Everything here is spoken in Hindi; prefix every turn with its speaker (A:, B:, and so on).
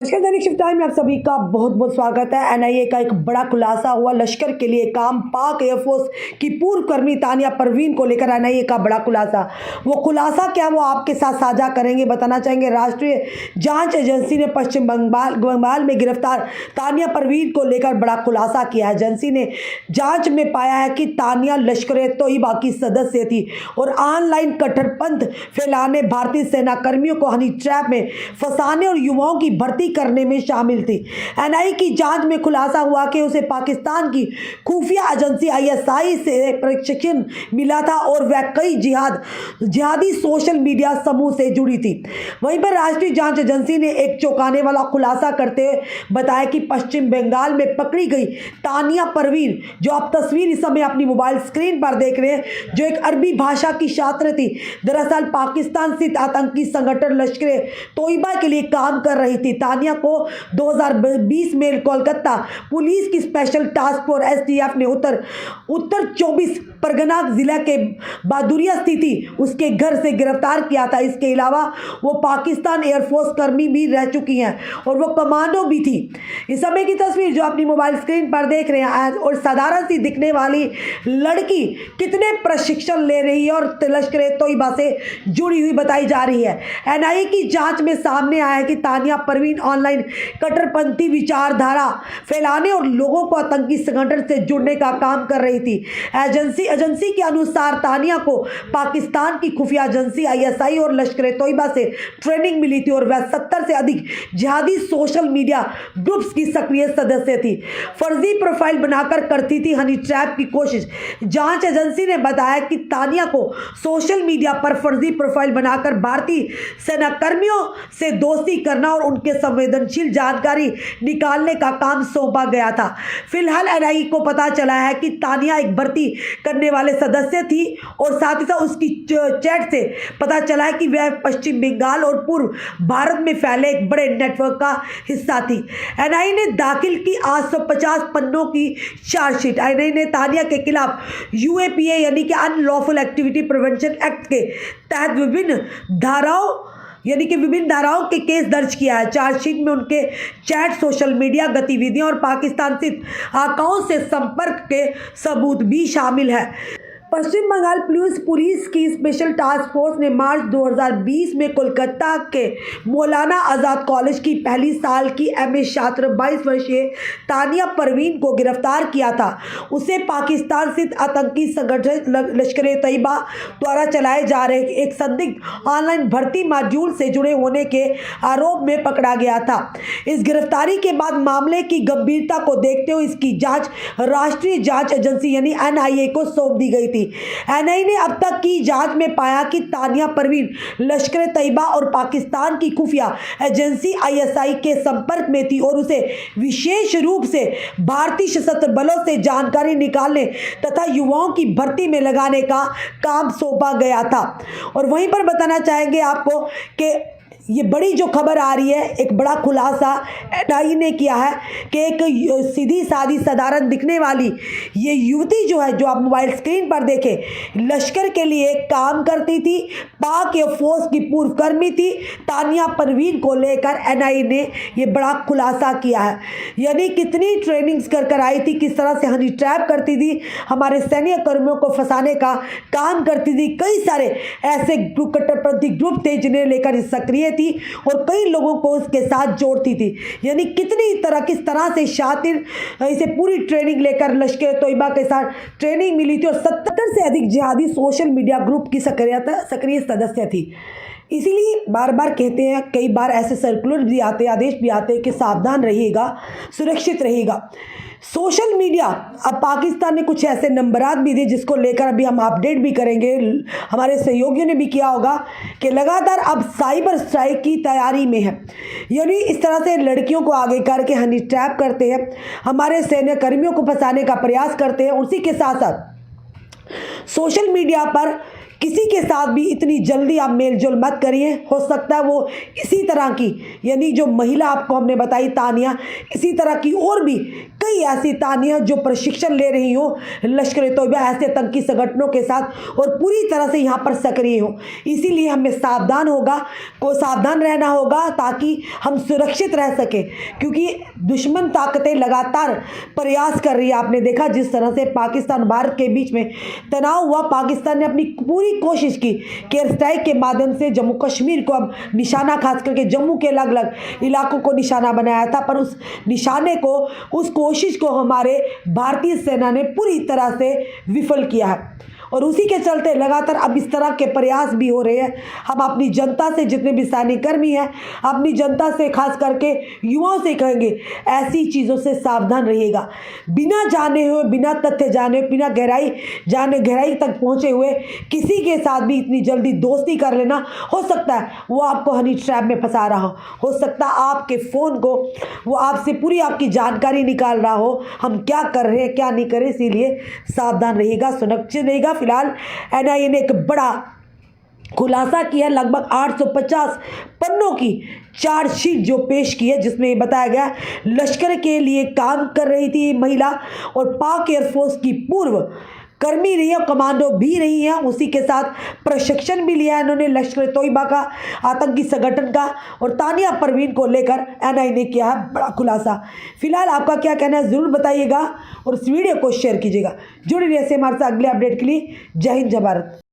A: नमस्कार, दैनिक शिफ्ट टाइम में आप सभी का बहुत बहुत स्वागत है। एनआईए का एक बड़ा खुलासा हुआ। लश्कर के लिए काम पाक एयरफोर्स की पूर्व कर्मी तानिया परवीन को लेकर एनआईए का बड़ा खुलासा। वो खुलासा क्या वो आपके साथ साझा करेंगे, बताना चाहेंगे। राष्ट्रीय जांच एजेंसी ने पश्चिम बंगाल में गिरफ्तार तानिया परवीन को लेकर बड़ा खुलासा किया है। एजेंसी ने जांच में पाया है कि तानिया लश्कर तोयबा की सदस्य थी और ऑनलाइन कट्टरपंथ फैलाने, भारतीय सेना कर्मियों को हनी ट्रैप में फंसाने और युवाओं की भर्ती करने में शामिल थी। एनआईए की जांच में खुलासा हुआ कि उसे पाकिस्तान की खुफिया एजेंसी आईएसआई से प्रशिक्षण मिला था और वह कई जिहादी सोशल मीडिया समूह से जुड़ी थी। वहीं पर राष्ट्रीय जांच एजेंसी ने एक चौंकाने वाला खुलासा करते हुए बताया कि पश्चिम बंगाल में पकड़ी गई तानिया परवीन, जो आप तस्वीर इस समय अपनी मोबाइल स्क्रीन पर देख रहे हैं, जो एक अरबी भाषा की छात्र थी, दरअसल पाकिस्तान स्थित आतंकी संगठन लश्कर तोयबा के लिए काम कर रही थी। तानिया को 2020 में कोलकाता पुलिस की स्पेशल टास्क फोर्स एसटीएफ ने उत्तर 24 परगना जिला के बहादुरिया स्थित उसके घर से गिरफ्तार किया था। इसके अलावा वो पाकिस्तान एयरफोर्स कर्मी भी रह चुकी हैं और वो कमांडो भी थी। इस समय की तस्वीर जो अपनी मोबाइल स्क्रीन पर देख रहे हैं, और साधारण सी दिखने वाली लड़की कितने प्रशिक्षण ले रही है और लश्कर तोयबा से जुड़ी हुई बताई जा रही है। एनआईए की जांच में सामने आया है कि तानिया परवीन ऑनलाइन कट्टरपंथी विचारधारा फैलाने और लोगों को आतंकी संगठन से जुड़ने का काम कर रही थी। एजेंसी के अनुसार तानिया को पाकिस्तान की खुफिया एजेंसी आईएसआई और लश्कर तोयबा से ट्रेनिंग मिली थी और वह 70 से अधिक जिहादी सोशल मीडिया ग्रुप्स की सक्रिय सदस्य थी। फर्जी प्रोफाइल बनाकर करती थी हनी ट्रैप की कोशिश। जांच एजेंसी ने बताया कि तानिया को सोशल मीडिया पर फर्जी प्रोफाइल बनाकर भारतीय सेना कर्मियों से दोस्ती करना और उनके संवेदनशील जानकारी निकालने का काम सौंपा गया था। फिलहाल एनआईए को पता चला है कि तानिया एक भर्ती करने वाले सदस्य थी और साथ ही साथ उसकी चैट से पता चला है कि वह पश्चिम बंगाल और पूर्व भारत में फैले एक बड़े नेटवर्क का हिस्सा थी। एनआईए ने दाखिल की 850 पन्नों की चार्जशीट। एनआईए ने तानिया के खिलाफ यूएपीए यानी कि अनलॉफुल एक्टिविटी प्रिवेंशन एक्ट के तहत विभिन्न धाराओं के केस दर्ज किया है। चार्जशीट में उनके चैट, सोशल मीडिया गतिविधियों और पाकिस्तान स्थित अकाउंट से संपर्क के सबूत भी शामिल है। पश्चिम बंगाल पुलिस की स्पेशल टास्क फोर्स ने मार्च 2020 में कोलकाता के मौलाना आज़ाद कॉलेज की पहली साल की एमए छात्र 22 वर्षीय तानिया परवीन को गिरफ्तार किया था। उसे पाकिस्तान स्थित आतंकी संगठन लश्कर तैयबा द्वारा चलाए जा रहे एक संदिग्ध ऑनलाइन भर्ती मॉड्यूल से जुड़े होने के आरोप में पकड़ा गया था। इस गिरफ्तारी के बाद मामले की गंभीरता को देखते हुए इसकी जांच राष्ट्रीय जांच एजेंसी यानी एनआईए को सौंप दी गई थी। एनआईए ने अब तक की जांच में पाया कि तानिया परवीन लश्कर तैयबा और पाकिस्तान की खुफिया एजेंसी आईएसआई के संपर्क में थी और उसे विशेष रूप से भारतीय सशस्त्र बलों से जानकारी निकालने तथा युवाओं की भर्ती में लगाने का काम सौंपा गया था। और वहीं पर बताना चाहेंगे आपको कि ये बड़ी जो खबर आ रही है, एक बड़ा खुलासा एनआईए ने किया है कि एक सीधी सादी साधारण दिखने वाली ये युवती जो है, जो आप मोबाइल स्क्रीन पर देखें, लश्कर के लिए काम करती थी, पाक एयरफोर्स की पूर्व कर्मी थी। तानिया परवीन को लेकर एनआईए ने ये बड़ा खुलासा किया है। यानी कितनी ट्रेनिंग्स कर आई थी, किस तरह से हनी ट्रैप करती थी, हमारे सैन्य कर्मियों को फंसाने का काम करती थी। कई सारे ऐसे कट्टरपंथी ग्रुप थे जिन्हें लेकर सक्रिय थी और कई लोगों को उसके साथ जोड़ती थी। यानी किस तरह से शातिर इसे पूरी ट्रेनिंग लेकर लश्कर तोयबा के साथ ट्रेनिंग मिली थी और 70 से अधिक जिहादी सोशल मीडिया ग्रुप की सक्रिय सदस्य थी। इसीलिए बार बार कहते हैं, कई बार ऐसे सर्कुलर भी आते, आदेश भी आते हैं कि सावधान रहिएगा, सुरक्षित रहिएगा। सोशल मीडिया, अब पाकिस्तान ने कुछ ऐसे नंबरात भी दिए जिसको लेकर अभी हम अपडेट भी करेंगे। हमारे सहयोगियों ने भी किया होगा कि लगातार अब साइबर स्ट्राइक की तैयारी में है। यानी इस तरह से लड़कियों को आगे करके हनी ट्रैप करते हैं, हमारे सैन्य कर्मियों को फंसाने का प्रयास करते हैं। उसी के साथ साथ सोशल मीडिया पर किसी के साथ भी इतनी जल्दी आप मेलजोल मत करिए। हो सकता है वो इसी तरह की, यानी जो महिला आपको हमने बताई तानिया, इसी तरह की और भी कई ऐसी तानियां जो प्रशिक्षण ले रही हो लश्कर ए तोयबा ऐसे आतंकी संगठनों के साथ और पूरी तरह से यहाँ पर सक्रिय हो। इसीलिए हमें सावधान रहना होगा ताकि हम सुरक्षित रह सके, क्योंकि दुश्मन ताकतें लगातार प्रयास कर रही है। आपने देखा जिस तरह से पाकिस्तान भारत के बीच में तनाव हुआ, पाकिस्तान ने अपनी पूरी कोशिश की कि एयर स्ट्राइक के माध्यम से जम्मू कश्मीर को अब निशाना, खास करके जम्मू के अलग अलग इलाकों को निशाना बनाया था, पर उस निशाने को, उस कोशिश को हमारे भारतीय सेना ने पूरी तरह से विफल किया है। और उसी के चलते लगातार अब इस तरह के प्रयास भी हो रहे हैं। हम अपनी जनता से, जितने भी सैनिककर्मी हैं, अपनी जनता से, खास करके युवाओं से कहेंगे ऐसी चीज़ों से सावधान रहिएगा। बिना जाने हुए, बिना तथ्य जाने हुए, बिना गहराई तक पहुँचे हुए किसी के साथ भी इतनी जल्दी दोस्ती कर लेना, हो सकता है वो आपको हनी ट्रैप में फंसा रहा हो सकता है आपके फ़ोन को वो आपसे पूरी आपकी जानकारी निकाल रहा हो, हम क्या कर रहे हैं क्या नहीं कर रहे। इसीलिए सावधान रहिएगा, सुरक्षित रहिएगा। फिलहाल एनआईए ने एक बड़ा खुलासा किया, लगभग 850 पन्नों की चार्जशीट जो पेश की है, जिसमें बताया गया लश्कर के लिए काम कर रही थी ये महिला और पाक एयरफोर्स की पूर्व कर्मी रही है, कमांडो भी रही है, उसी के साथ प्रशिक्षण भी लिया है इन्होंने लश्कर तोयबा का, आतंकी संगठन का। और तानिया परवीन को लेकर एनआईए ने किया है बड़ा खुलासा। फिलहाल आपका क्या कहना है ज़रूर बताइएगा और इस वीडियो को शेयर कीजिएगा। जुड़े रहिए हमारे साथ अगले अपडेट के लिए। जय हिंद, जय भारत।